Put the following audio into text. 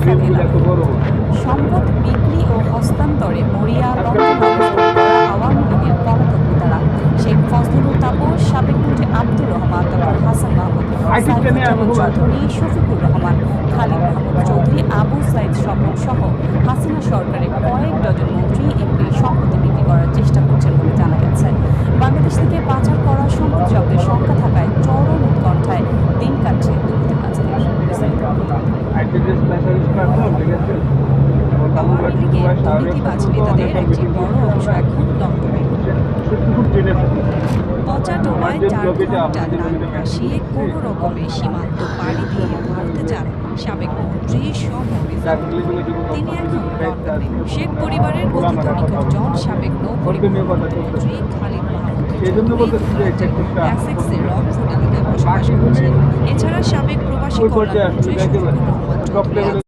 স্থানীয় সম্পদ বিক্রি ও হস্তান্তরে মরিয়া আওয়ামী লীগের পলাতক নেতারা শেখ ফজলুল তাপস, সাবেক মন্ত্রী আব্দুর রহমান, ডক্টর হাসান মাহমুদ, সাইফুজ্জামান চৌধুরী, শফিকুর রহমান, খালিদ মাহমুদ চৌধুরী, আবু সাইদ স্বপন সহ হাসিনা সরকারের কয়েক ডজন মন্ত্রী এমপি সম্পত্তি বিক্রি করার চেষ্টা করছেন বলে জানা গেছে। বাংলাদেশ থেকে পাচার করা সম্পদ জব্দের সংখ্যা থাকায় চরম উৎকণ্ঠায় দিন কাটছে দুর্নীতিবাজদের। আওয়ামী লীগের দুর্নীতিবাজ নেতাদের একটি বড় অংশ এখন লন্ডনে। পচা ডোবায় 4 ঘন্টা নাক ভাসিয়ে কোনো রকমে সীমান্ত পাড়ি দিয়ে ভারতে যান সাবেক মন্ত্রী তিনি এখন লন্ডনে। শেখ পরিবারের কথিত নিকটজন সাবেক নৌপরিবহন মন্ত্রী খালিদ মাহমুদ এসেক্সের রকফোর্ড এলাকায় বসবাস করছেন। এছাড়া সাবেক প্রবাসী কল্যাণ মন্ত্রী শফিকুর রহমান চৌধুরী